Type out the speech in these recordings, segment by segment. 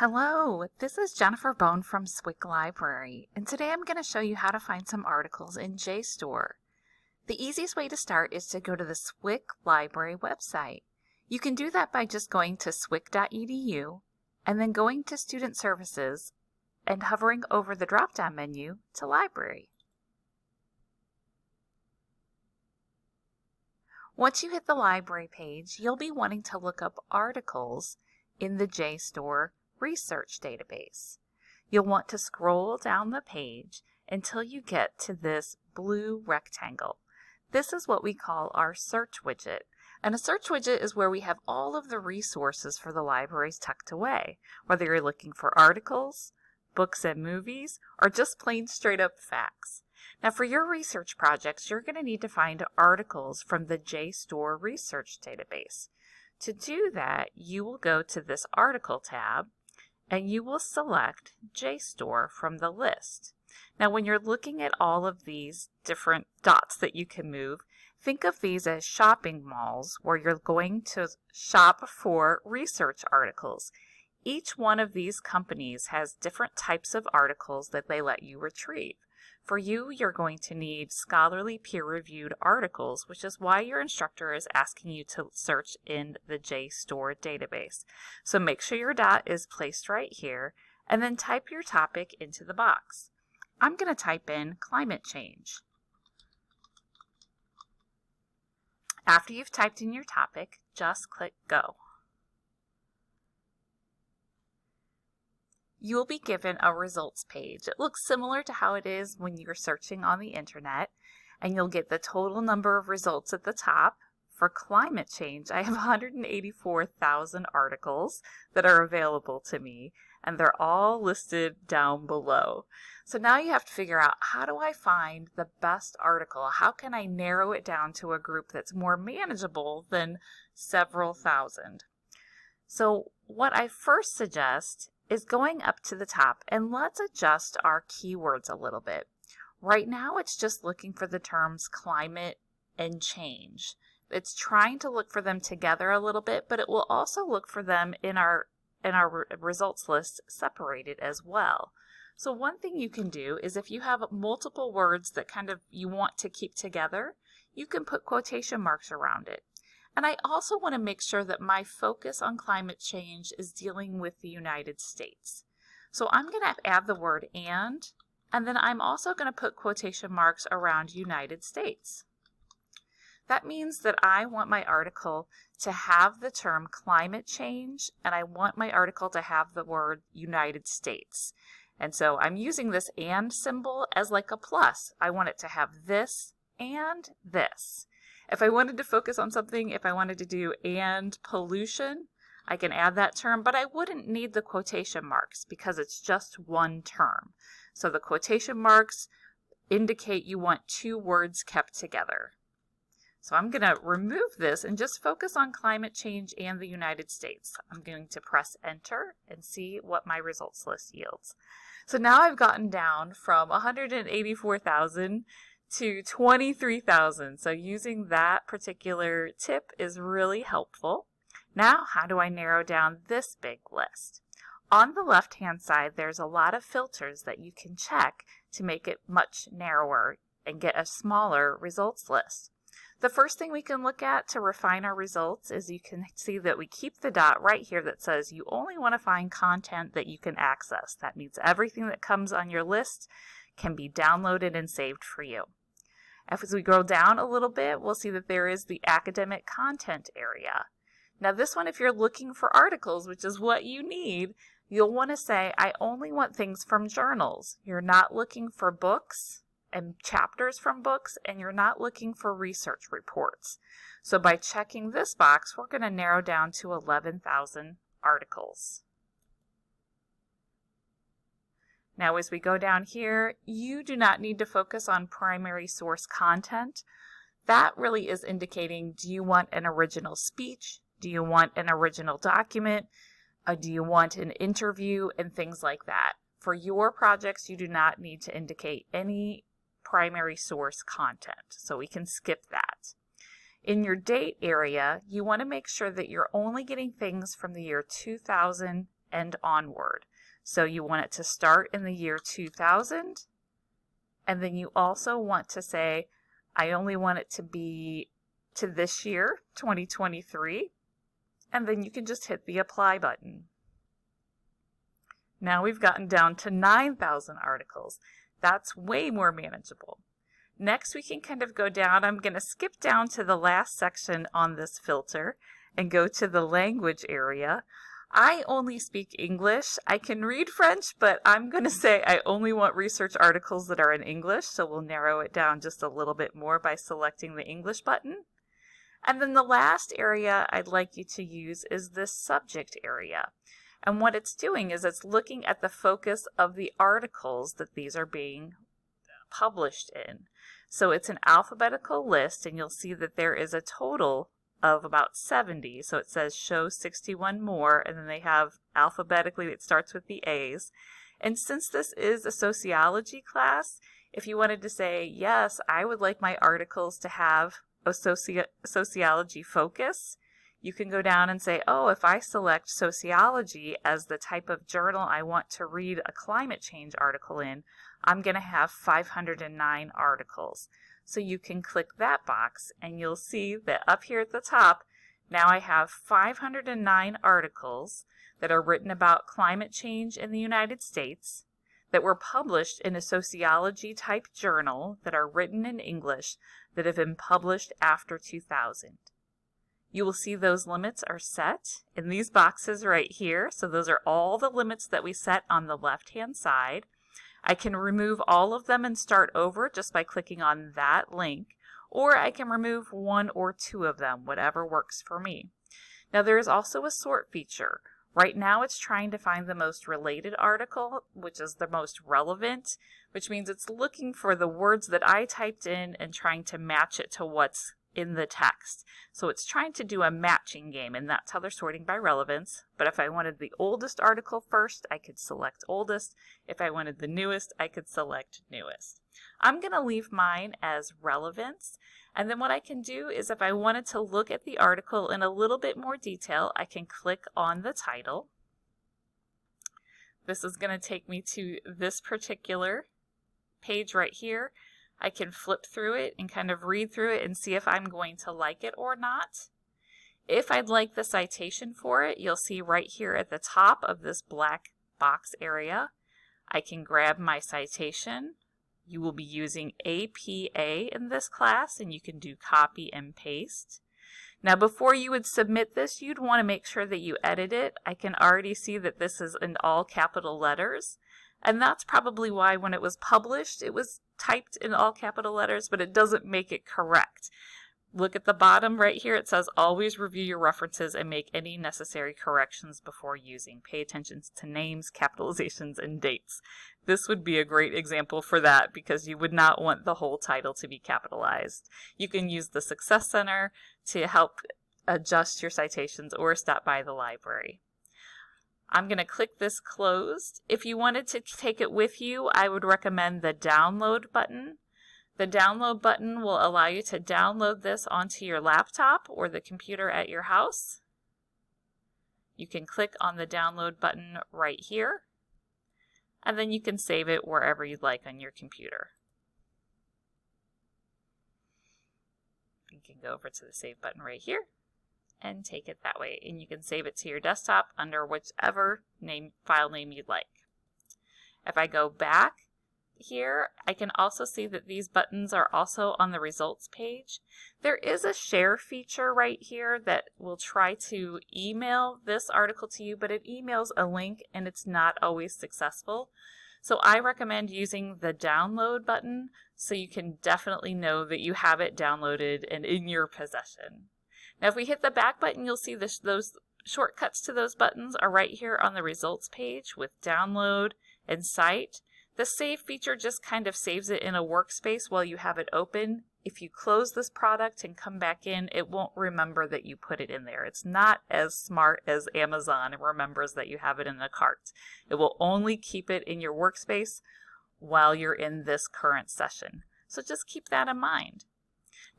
Hello, this is Jennifer Bone from SWIC Library, and today I'm going to show you how to find some articles in JSTOR. The easiest way to start is to go to the SWIC Library website. You can do that by just going to swic.edu and then going to Student Services and hovering over the drop-down menu to Library. Once you hit the library page, you'll be wanting to look up articles in the JSTOR research database. You'll want to scroll down the page until you get to this blue rectangle. This is what we call our search widget. And a search widget is where we have all of the resources for the libraries tucked away, whether you're looking for articles, books and movies, or just plain straight up facts. Now for your research projects, you're going to need to find articles from the JSTOR research database. To do that, you will go to this article tab and you will select JSTOR from the list. Now when you're looking at all of these different dots that you can move, think of these as shopping malls where you're going to shop for research articles. Each one of these companies has different types of articles that they let you retrieve. For you, you're going to need scholarly peer-reviewed articles, which is why your instructor is asking you to search in the JSTOR database. So make sure your dot is placed right here, and then type your topic into the box. I'm going to type in climate change. After you've typed in your topic, just click Go. You will be given a results page. It looks similar to how it is when you're searching on the internet, and you'll get the total number of results at the top. For climate change, I have 184,000 articles that are available to me, and they're all listed down below. So now you have to figure out, how do I find the best article? How can I narrow it down to a group that's more manageable than several thousand? So what I first suggest is going up to the top, and let's adjust our keywords a little bit. Right now it's just looking for the terms climate and change. It's trying to look for them together a little bit, but it will also look for them in our results list separated as well. So one thing you can do is, if you have multiple words that you want to keep together, you can put quotation marks around it. And I also want to make sure that my focus on climate change is dealing with the United States. So I'm going to add the word and then I'm also going to put quotation marks around United States. That means that I want my article to have the term climate change, and I want my article to have the word United States. And so I'm using this and symbol as like a plus. I want it to have this and this. If I wanted to focus on something, if I wanted to do and pollution, I can add that term, but I wouldn't need the quotation marks because it's just one term. So the quotation marks indicate you want two words kept together. So I'm going to remove this and just focus on climate change and the United States. I'm going to press enter and see what my results list yields. So now I've gotten down from 184,000 to 23,000. So using that particular tip is really helpful. Now, how do I narrow down this big list? On the left-hand side, there's a lot of filters that you can check to make it much narrower and get a smaller results list. The first thing we can look at to refine our results is, you can see that we keep the dot right here that says you only want to find content that you can access. That means everything that comes on your list can be downloaded and saved for you. As we go down a little bit, we'll see that there is the academic content area. Now this one, if you're looking for articles, which is what you need, you'll want to say, I only want things from journals. You're not looking for books and chapters from books, and you're not looking for research reports. So by checking this box, we're going to narrow down to 11,000 articles. Now as we go down here, you do not need to focus on primary source content. That really is indicating, do you want an original speech? Do you want an original document? Do you want an interview? And things like that. For your projects, you do not need to indicate any primary source content, so we can skip that. In your date area, you want to make sure that you're only getting things from the year 2000 and onward. So you want it to start in the year 2000, and then you also want to say, I only want it to be to this year, 2023, and then you can just hit the apply button. Now we've gotten down to 9,000 articles. That's way more manageable. Next, we can kind of go down. I'm going to skip down to the last section on this filter and go to the language area. I only speak English. I can read French, but I'm going to say I only want research articles that are in English, so we'll narrow it down just a little bit more by selecting the English button. And then the last area I'd like you to use is this subject area. And what it's doing is it's looking at the focus of the articles that these are being published in. So it's an alphabetical list, and you'll see that there is a total of about 70. So it says show 61 more, and then they have alphabetically, it starts with the A's. And since this is a sociology class, if you wanted to say, yes, I would like my articles to have a sociology focus, you can go down and say, oh, if I select sociology as the type of journal I want to read a climate change article in, I'm going to have 509 articles. So you can click that box and you'll see that up here at the top, now I have 509 articles that are written about climate change in the United States that were published in a sociology type journal that are written in English that have been published after 2000. You will see those limits are set in these boxes right here. So those are all the limits that we set on the left-hand side. I can remove all of them and start over just by clicking on that link, or I can remove one or two of them, whatever works for me. Now there is also a sort feature. Right now it's trying to find the most related article, which is the most relevant, which means it's looking for the words that I typed in and trying to match it to what's in the text. So it's trying to do a matching game, and that's how they're sorting by relevance. But if I wanted the oldest article first, I could select oldest. If I wanted the newest, I could select newest. I'm going to leave mine as relevance. And then what I can do is if I wanted to look at the article in a little bit more detail, I can click on the title. This is going to take me to this particular page right here. I can flip through it and kind of read through it and see if I'm going to like it or not. If I'd like the citation for it, you'll see right here at the top of this black box area, I can grab my citation. You will be using APA in this class, and you can do copy and paste. Now before you would submit this, you'd want to make sure that you edit it. I can already see that this is in all capital letters. And that's probably why when it was published, it was typed in all capital letters, but it doesn't make it correct. Look at the bottom right here. It says, always review your references and make any necessary corrections before using. Pay attention to names, capitalizations, and dates. This would be a great example for that because you would not want the whole title to be capitalized. You can use the Success Center to help adjust your citations or stop by the library. I'm going to click this closed. If you wanted to take it with you, I would recommend the download button. The download button will allow you to download this onto your laptop or the computer at your house. You can click on the download button right here, and then you can save it wherever you'd like on your computer. You can go over to the save button right here and take it that way, and you can save it to your desktop under whichever file name you'd like. If I go back here, I can also see that these buttons are also on the results page. There is a share feature right here that will try to email this article to you, but it emails a link and it's not always successful. So I recommend using the download button so you can definitely know that you have it downloaded and in your possession. Now if we hit the back button, you'll see those shortcuts to those buttons are right here on the results page with download and cite. The save feature just kind of saves it in a workspace while you have it open. If you close this product and come back in, it won't remember that you put it in there. It's not as smart as Amazon and remembers that you have it in the cart. It will only keep it in your workspace while you're in this current session. So just keep that in mind.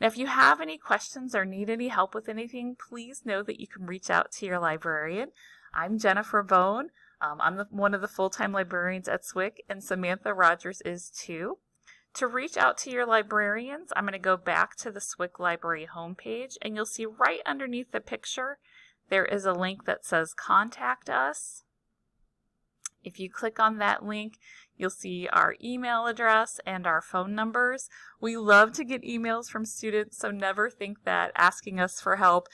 Now, if you have any questions or need any help with anything, please know that you can reach out to your librarian. I'm Jennifer Bone. I'm one of the full-time librarians at SWIC, and Samantha Rogers is too. To reach out to your librarians, I'm going to go back to the SWIC Library homepage, and you'll see right underneath the picture, there is a link that says Contact Us. If you click on that link, you'll see our email address and our phone numbers. We love to get emails from students, so never think that asking us for help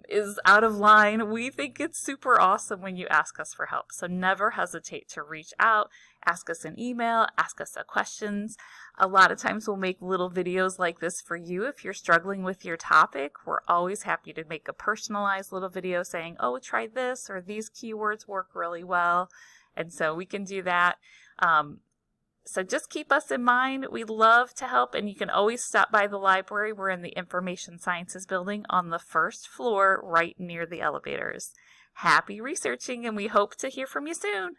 is out of line. We think it's super awesome when you ask us for help. So never hesitate to reach out, ask us an email, ask us questions. A lot of times we'll make little videos like this for you if you're struggling with your topic. We're always happy to make a personalized little video saying, oh, try this, or these keywords work really well. And so we can do that. So just keep us in mind. We love to help, and you can always stop by the library. We're in the Information Sciences building on the first floor right near the elevators. Happy researching, and we hope to hear from you soon.